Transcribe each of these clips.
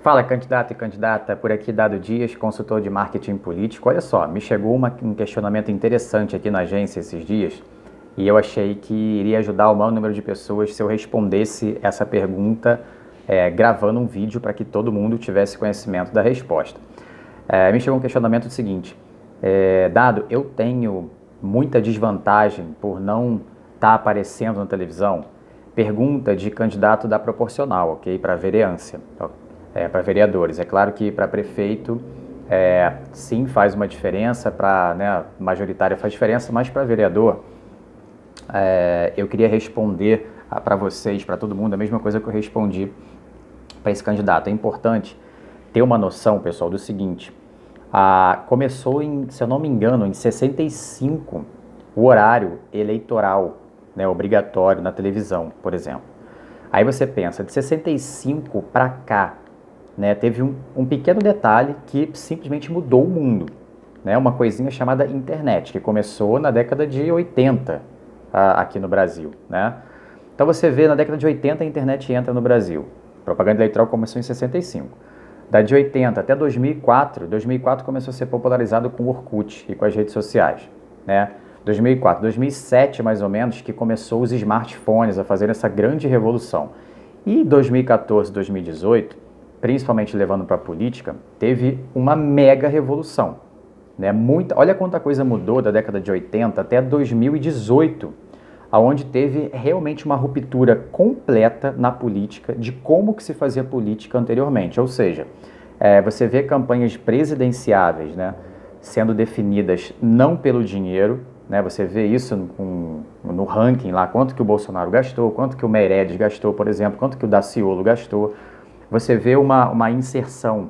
Fala, candidato e candidata, por aqui Dado Dias, consultor de marketing político. Olha só, me chegou um questionamento interessante aqui na agência esses dias e eu achei que iria ajudar o maior número de pessoas se eu respondesse essa pergunta gravando um vídeo para que todo mundo tivesse conhecimento da resposta. Me chegou um questionamento do seguinte: Dado, eu tenho muita desvantagem por não estar aparecendo na televisão? Pergunta de candidato da proporcional, ok? Para vereança. Para vereadores. É claro que para prefeito, sim, faz uma diferença, para, né, majoritária faz diferença, mas para vereador, eu queria responder para vocês, para todo mundo, a mesma coisa que eu respondi para esse candidato. É importante ter uma noção, pessoal, do seguinte: começou, se eu não me engano, em 65, o horário eleitoral, né, obrigatório na televisão, por exemplo. Aí você pensa, de 65 para cá, né, teve um pequeno detalhe que simplesmente mudou o mundo, né, uma coisinha chamada internet, que começou na década de 80 aqui no Brasil, né? Então você vê, na década de 80 a internet entra no Brasil. A propaganda eleitoral começou em 65. Da de 80 até 2004 começou a ser popularizado com o Orkut e com as redes sociais, né? 2004, 2007 mais ou menos, que começou os smartphones a fazer essa grande revolução. E 2014, 2018, principalmente levando para a política, teve uma mega revolução, né? Olha quanta coisa mudou da década de 80 até 2018, aonde teve realmente uma ruptura completa na política de como que se fazia política anteriormente. Ou seja, você vê campanhas presidenciáveis, né, sendo definidas não pelo dinheiro, né, você vê isso no ranking lá, quanto que o Bolsonaro gastou, quanto que o Meirelles gastou, por exemplo, quanto que o Daciolo gastou. Você vê uma inserção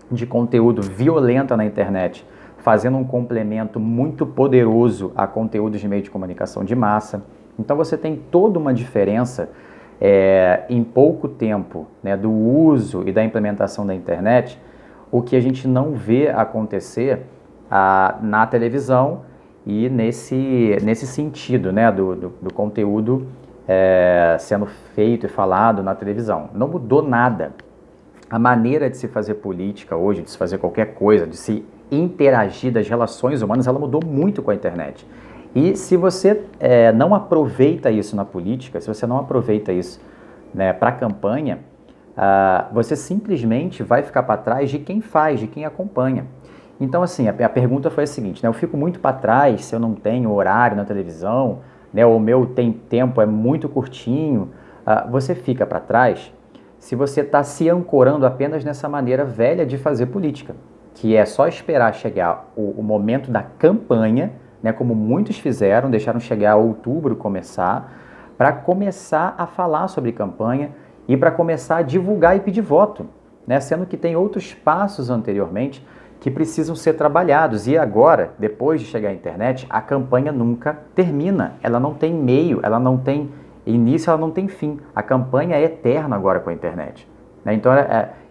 de conteúdo violenta na internet, fazendo um complemento muito poderoso a conteúdos de meio de comunicação de massa. Então você tem toda uma diferença em pouco tempo, né, do uso e da implementação da internet, o que a gente não vê acontecer na televisão e nesse sentido, né, do conteúdo sendo feito e falado na televisão. Não mudou nada. A maneira de se fazer política hoje, de se fazer qualquer coisa, de se interagir das relações humanas, ela mudou muito com a internet. E se você não aproveita isso na política, se você não aproveita isso, né, para a campanha, você simplesmente vai ficar para trás de quem faz, de quem acompanha. Então, assim, a pergunta foi a seguinte, né, eu fico muito para trás se eu não tenho horário na televisão, né, ou o meu tempo é muito curtinho. Você fica para trás se você está se ancorando apenas nessa maneira velha de fazer política, que é só esperar chegar o momento da campanha, né, como muitos fizeram, deixaram chegar outubro começar, para começar a falar sobre campanha e para começar a divulgar e pedir voto, né, sendo que tem outros passos anteriormente que precisam ser trabalhados. E agora, depois de chegar à internet, a campanha nunca termina, ela não tem meio, ela não tem início, ela não tem fim. A campanha é eterna agora com a internet, né? Então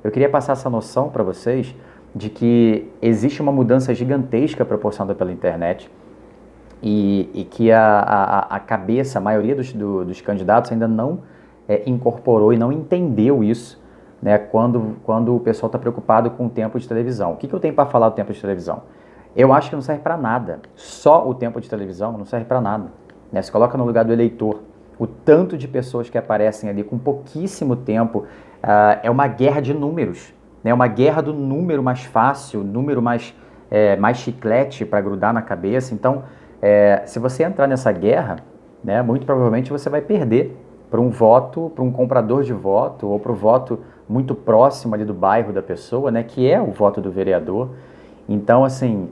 eu queria passar essa noção para vocês de que existe uma mudança gigantesca proporcionada pela internet e que a cabeça, a maioria dos candidatos ainda não incorporou e não entendeu isso, né, quando o pessoal está preocupado com o tempo de televisão. O que eu tenho para falar do tempo de televisão? Eu acho que não serve para nada. Só o tempo de televisão não serve para nada, né? Se coloca no lugar do eleitor. O tanto de pessoas que aparecem ali com pouquíssimo tempo, é uma guerra de números, né? Uma guerra do número mais fácil, número mais chiclete para grudar na cabeça. Então, se você entrar nessa guerra, né, muito provavelmente você vai perder para um voto, para um comprador de voto, ou para o voto muito próximo ali do bairro da pessoa, né, que é o voto do vereador. Então, assim,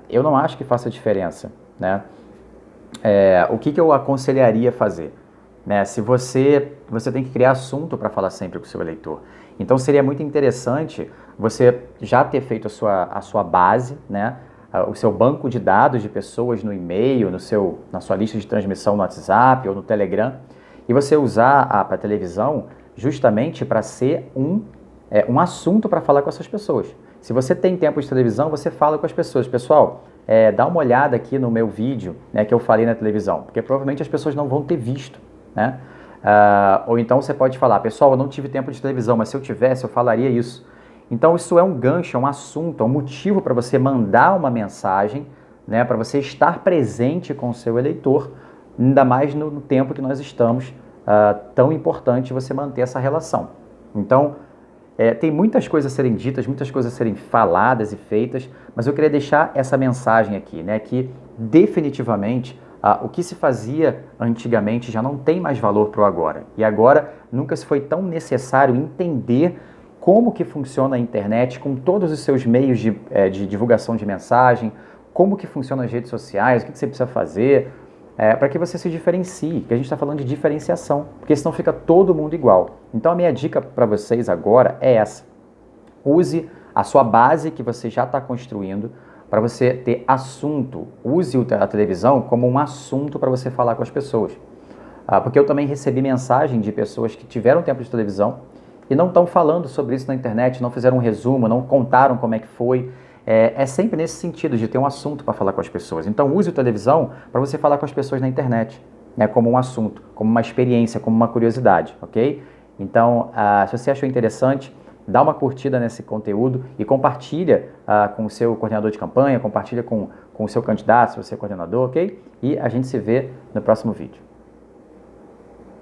eu não acho que faça diferença, né? O que eu aconselharia fazer? Né? Se você tem que criar assunto para falar sempre com o seu eleitor. Então seria muito interessante você já ter feito a sua base, né? O seu banco de dados de pessoas no e-mail, na sua lista de transmissão no WhatsApp ou no Telegram, e você usar a televisão justamente para ser um assunto para falar com essas pessoas. Se você tem tempo de televisão, você fala com as pessoas. Pessoal, dá uma olhada aqui no meu vídeo, né, que eu falei na televisão, porque provavelmente as pessoas não vão ter visto, né? Ou então você pode falar, pessoal, eu não tive tempo de televisão, mas se eu tivesse, eu falaria isso. Então isso é um gancho, é um assunto, é um motivo para você mandar uma mensagem, né, para você estar presente com o seu eleitor, ainda mais no tempo que nós estamos, tão importante você manter essa relação. Então, tem muitas coisas a serem ditas, muitas coisas a serem faladas e feitas, mas eu queria deixar essa mensagem aqui, né, que definitivamente o que se fazia antigamente já não tem mais valor para o agora. E agora nunca se foi tão necessário entender como que funciona a internet com todos os seus meios de divulgação de mensagem, como que funcionam as redes sociais, o que você precisa fazer, para que você se diferencie, que a gente está falando de diferenciação, porque senão fica todo mundo igual. Então a minha dica para vocês agora é essa: use a sua base que você já está construindo para você ter assunto. Use a televisão como um assunto para você falar com as pessoas. Porque eu também recebi mensagem de pessoas que tiveram tempo de televisão e não estão falando sobre isso na internet, não fizeram um resumo, não contaram como é que foi. É sempre nesse sentido, de ter um assunto para falar com as pessoas. Então use a televisão para você falar com as pessoas na internet, né, como um assunto, como uma experiência, como uma curiosidade, ok? Então, se você achou interessante, dá uma curtida nesse conteúdo e compartilha com o seu coordenador de campanha, compartilha com o seu candidato, se você é coordenador, ok? E a gente se vê no próximo vídeo.